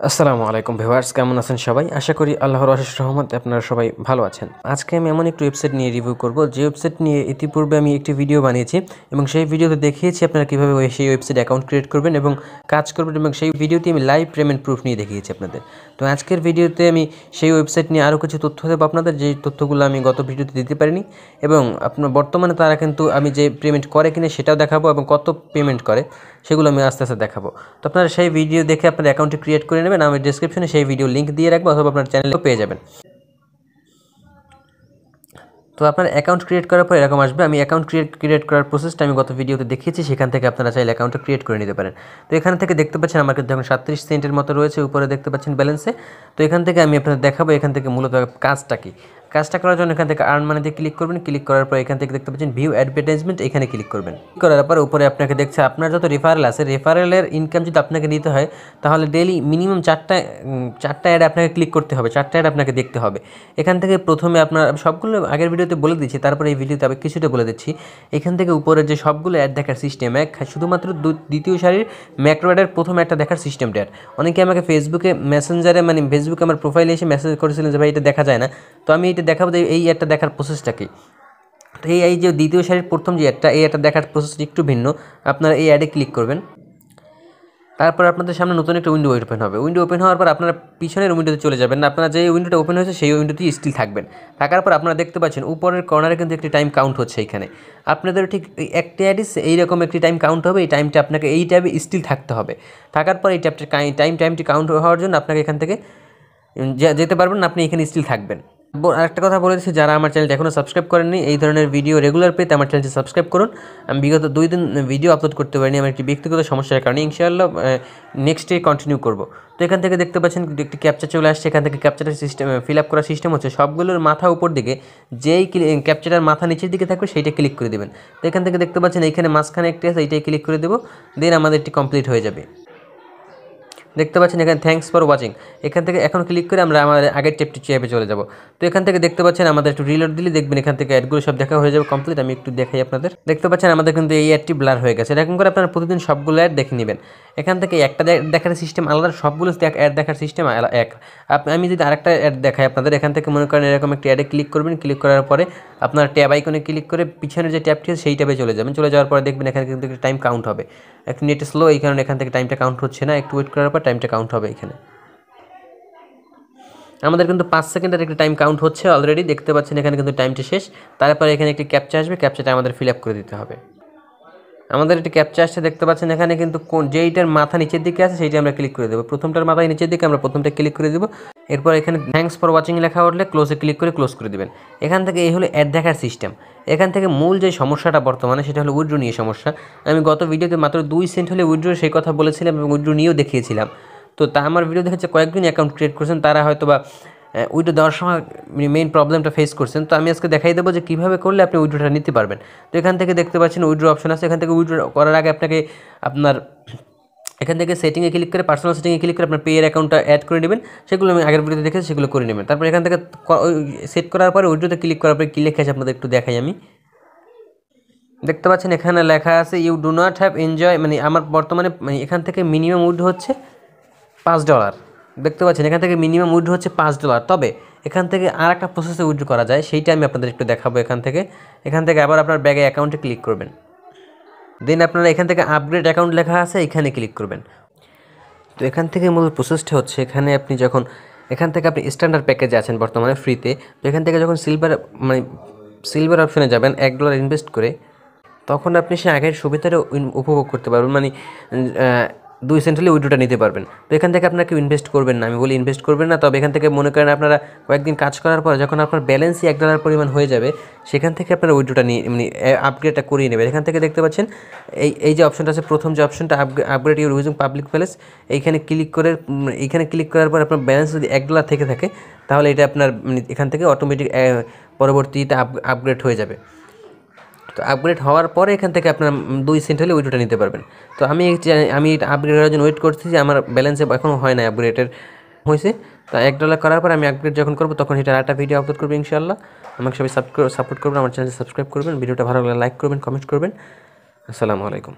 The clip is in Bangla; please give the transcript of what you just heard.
আসসালামু আলাইকুম ভিউয়ার্স, কেমন আছেন সবাই? আশা করি আল্লাহর অশেষ রহমতে আপনারা সবাই ভালো আছেন। আজকে আমি এমন একটি ওয়েবসাইট নিয়ে রিভিউ করব, যে ওয়েবসাইট নিয়ে ইতিপূর্বে আমি একটি ভিডিও বানিয়েছি এবং সেই ভিডিওতে দেখিয়েছি আপনারা কীভাবে সেই ওয়েবসাইট অ্যাকাউন্ট ক্রিয়েট করবেন এবং কাজ করবেন, এবং সেই ভিডিওটি আমি লাইভ পেমেন্ট প্রুফ নিয়ে দেখিয়েছি আপনাদের। তো আজকের ভিডিওতে আমি সেই ওয়েবসাইট নিয়ে আরও কিছু তথ্য দেবো আপনাদের, যেই তথ্যগুলো আমি গত ভিডিওতে দিতে পারিনি, এবং আপনার বর্তমানে তারা কিন্তু আমি যে পেমেন্ট করে কিনা সেটাও দেখাবো, এবং কত পেমেন্ট করে সেগুলো আমি আস্তে আস্তে দেখাবো। তো আপনারা সেই ভিডিও দেখে আপনার অ্যাকাউন্টটি ক্রিয়েট করে নেবেন। আমি ডেসক্রিপশনে সেই ভিডিও লিঙ্ক দিয়ে রাখবো, অথবা আপনার চ্যানেলেও পেয়ে যাবেন। তো আপনার অ্যাকাউন্ট ক্রিয়েট করার পর এরকম আসবে। আমি অ্যাকাউন্ট ক্রিয়েট করার প্রসেসটা আমি গত ভিডিওতে দেখিয়েছি, সেখান থেকে আপনারা চাইলে অ্যাকাউন্টটা ক্রিয়েট করে নিতে পারেন। তো এখান থেকে দেখতে পাচ্ছেন আমার কিন্তু এখন 37 সেন্টের মতো রয়েছে, উপরে দেখতে পাচ্ছেন ব্যালেন্সে। তো এখান থেকে আমি আপনাদের দেখাবো এখান থেকে মূলত কাজটা কি। কাজটা করার জন্য এখান থেকে আর্ন মানিতে ক্লিক করবেন। ক্লিক করার পর এখান থেকে দেখতে পাচ্ছেন ভিউ অ্যাডভার্টাইজমেন্ট, এখানে ক্লিক করবেন। করার পর উপরে আপনাকে দেখছে আপনার যত রেফারেল আছে, রেফারেলের ইনকাম যদি আপনাকে নিতে হয় তাহলে ডেইলি মিনিমাম চারটা অ্যাড আপনাকে ক্লিক করতে হবে, 4টা অ্যাড আপনাকে দেখতে হবে। এখান থেকে প্রথমে আপনার সবগুলো আগের ভিডিওতে বলে দিচ্ছি, তারপরে এই ভিডিওতে আমি কিছুটা বলে দিচ্ছি। এখান থেকে উপরে যে সবগুলো অ্যাড দেখার সিস্টেম শুধুমাত্র দ্বিতীয় সারির ম্যাক্রো অ্যাডের প্রথম অ্যাডটা দেখার সিস্টেমটা। অনেকে আমাকে ফেসবুকে মেসেঞ্জারে ফেসবুকে আমার প্রোফাইলে এসে মেসেজ করেছিলেন যে ভাই এটা দেখা যায় না। তো আমি এটা দেখাবো যে এই অ্যাডটা দেখার প্রসেসটা কি। তো এই যে দ্বিতীয় সারির প্রথম যে অ্যাডটা, এই অ্যাডটা দেখার প্রসেসটা একটু ভিন্ন। আপনারা এই অ্যাডে ক্লিক করবেন। তারপর আপনাদের সামনে নতুন একটা উইন্ডো ওপেন হবে। উইন্ডো ওপেন হওয়ার পর আপনারা পিছনের উইন্ডোতে চলে যাবেন না, আপনারা যে উইন্ডোটা ওপেন হয়েছে সেই উইন্ডোতেই স্টিল থাকবেন। থাকার পর আপনারা দেখতে পাচ্ছেন উপরের কর্নারে কিন্তু একটি টাইম কাউন্ট হচ্ছে। এখানে আপনাদের ঠিক একটি অ্যাডে এইরকম একটি টাইম কাউন্ট হবে। এই টাইমটা আপনাকে এই ট্যাবে স্টিল থাকতে হবে। থাকার পর এই টাইমটি কাউন্ট হওয়ার জন্য আপনাকে এখান থেকে যেতে পারবেন না, আপনি এখানে স্টিল থাকবেন। আরেকটা কথা বলে দিচ্ছি, যারা আমার চ্যানেলটা এখনও সাবস্ক্রাইব করেননি, এই ধরনের ভিডিও রেগুলার পেতে আমার চ্যানেলটি সাবস্ক্রাইব করুন। আমি বিগত 2 দিন ভিডিও আপলোড করতে পারিনি আমার একটি ব্যক্তিগত সমস্যার কারণে। ইনশাআল্লাহ নেক্সট ডে কন্টিনিউ করব। তো এখান থেকে দেখতে পাচ্ছেন একটি ক্যাপচা চলে আসছে। এখান থেকে ক্যাপচাটার সিস্টেম ফিল আপ করার সিস্টেম হচ্ছে সবগুলোর মাথা উপর দিকে, যেই ক্যাপচাটার মাথা নিচের দিকে থাকবে সেইটা ক্লিক করে দেবেন। তো এখান থেকে দেখতে পাচ্ছেন এইখানে মাঝখানে একটি আছে, এইটাই ক্লিক করে দেবো। দেন আমাদের এটি কমপ্লিট হয়ে যাবে। দেখতে পাচ্ছেন এখানে থ্যাঙ্কস ফর ওয়াচিং, এখান থেকে এখন ক্লিক করে আমরা আমাদের আগের ট্যাবে চলে যাব। তো এখান থেকে দেখতে পাচ্ছেন আমাদের একটু রিলোড দিলে দেখবেন এখান থেকে অ্যাডগুলো সব দেখা হয়ে যাবে কমপ্লিট। আমি একটু দেখাই আপনাদের। দেখতে পাচ্ছেন আমাদের কিন্তু এই অ্যাডটি ব্লার হয়ে গেছে। এরকম করে আপনারা প্রতিদিন সবগুলো অ্যাড দেখে নেবেন। এখান থেকে একটা দেখার সিস্টেম আলাদা, সবগুলো অ্যাড দেখার সিস্টেম এক। আমি যদি আরেকটা অ্যাড দেখাই আপনাদের, এখান থেকে মনে করেন এরকম একটি অ্যাডে ক্লিক করবেন। ক্লিক করার পরে আপনার ট্যাব আইকনে ক্লিক করে পিছনের যে ট্যাবটি আছে সেই ট্যাবে চলে যাবেন। চলে যাওয়ার পরে দেখবেন এখানে কিন্তু টাইম কাউন্ট হবে। একটু নেট স্লো, এই কারণে এখান থেকে টাইমটা কাউন্ট হচ্ছে না। একটু ওয়েট করার পর টাইমটা কাউন্ট হবে। এখানে আমাদের কিন্তু 5 সেকেন্ডের একটি টাইম কাউন্ট হচ্ছে অলরেডি, দেখতে পাচ্ছেন এখানে কিন্তু টাইমটা শেষ। তারপরে এখানে একটি ক্যাপচা আসবে, ক্যাপচাটা আমাদের ফিল আপ করে দিতে হবে। আমাদের একটি ক্যাপচা আসছে, দেখতে পাচ্ছেন এখানে কিন্তু যেইটার মাথা নিচের দিকে আছে সেইটা আমরা ক্লিক করে দেবো। প্রথমটার মাথায় নিচের দিকে আমরা প্রথমটা ক্লিক করে দেবো। এরপর এখানে থ্যাঙ্কস ফর ওয়াচিং লেখা উঠলে ক্লোজে ক্লিক করে ক্লোজ করে দেবেন। এখান থেকে এই হলো অ্যাড দেখার সিস্টেম। এখান থেকে মূল যে সমস্যাটা বর্তমানে সেটা হলো উইথড্র নিয়ে সমস্যা। আমি গত ভিডিওতে মাত্র 2 সেন্ট হলে উইথড্র সেই কথা বলেছিলাম এবং উইথড্র নিয়েও দেখিয়েছিলাম। তো আমার ভিডিও দেখেছে কয়েকজন অ্যাকাউন্ট ক্রিয়েট করেছেন, তারা হয়তো বা উইড্রো দেওয়ার সময় মেইন প্রবলেমটা ফেস করছেন। তো আমি আজকে দেখাই দেবো যে কীভাবে করলে আপনি উইড্রোটা নিতে পারবেন। তো এখান থেকে দেখতে পাচ্ছেন উইড্রো অপশন আছে। এখান থেকে উইড্রো করার আগে আপনাকে এখান থেকে সেটিংয়ে ক্লিক করে পার্সোনাল সেটিংয়ে ক্লিক করে আপনার পেয়ের অ্যাকাউন্টটা অ্যাড করে নেবেন। সেগুলো আমি আগের ভিডিওতে দেখেছি, সেগুলো করে নেবেন। তারপর এখান থেকে সেট করার পরে উইড্রোতে ক্লিক করার পরে কী লেখা আছে আপনাদের একটু দেখাই। আমি দেখতে পাচ্ছেন এখানে লেখা আছে you do not have enjoy, আমার বর্তমানে এখান থেকে মিনিমাম উইড্রো হচ্ছে $5। দেখতে পাচ্ছেন এখান থেকে মিনিমাম উইথড্র হচ্ছে $5। তবে এখান থেকে আর একটা প্রসেসে উইথড্র করা যায়, সেইটা আমি আপনাদের একটু দেখাবো। এখান থেকে আবার আপনার ব্যাগে অ্যাকাউন্টে ক্লিক করবেন। দেন আপনারা এখান থেকে আপগ্রেড অ্যাকাউন্ট লেখা আছে, এখানে ক্লিক করবেন। তো এখান থেকে মূল প্রসেসটা হচ্ছে এখানে আপনি যখন এখান থেকে আপনি স্ট্যান্ডার্ড প্যাকেজে আছেন বর্তমানে ফ্রিতে, তো এখান থেকে যখন সিলভার অপশনে যাবেন $1 ইনভেস্ট করে, তখন আপনি সে আগের সুবিধাটা উপভোগ করতে পারবেন। 2 সেন্ট হলে উইড্রোটা নিতে পারবেন। তো এখান থেকে আপনাকে ইনভেস্ট করবেন না, আমি বলি ইনভেস্ট করবেন না। তবে এখান থেকে মনে করেন আপনারা কয়েকদিন কাজ করার পর যখন আপনার ব্যালেন্সই $1 পরিমাণ হয়ে যাবে, সেখান থেকে আপনারা উইড্রোটা নিয়ে আপগ্রেডটা করিয়ে নেবেন। এখান থেকে দেখতে পাচ্ছেন এই যে অপশনটা আছে, প্রথম যে অপশনটা upgrade your using public place, এইখানে ক্লিক করার পর আপনার ব্যালেন্স যদি $1 থেকে থাকে, তাহলে এটা আপনার এখান থেকে অটোমেটিক পরবর্তীতে আপগ্রেড হয়ে যাবে। তো আপগ্রেড হওয়ার পরে এখান থেকে আপনার 2 সেন্ট হলে উইড্রোটা নিতে পারবেন। তো আমি আপগ্রেড হওয়ার জন্য ওয়েট করছি, যে আমার ব্যালেন্সে এখনও হয় না, আপগ্রেডের হয়েছে। তো $1 করার পর আমি আপগ্রেড যখন করবো তখন এটা একটা ভিডিও আপলোড করবো ইনশাআল্লাহ। আমাকে সবাই সাপোর্ট করবেন, আমার চ্যানেলটি সাবস্ক্রাইব করবেন, ভিডিওটা ভালো লাগলে লাইক করবেন, কমেন্ট করবেন। আসসালামু আলাইকুম।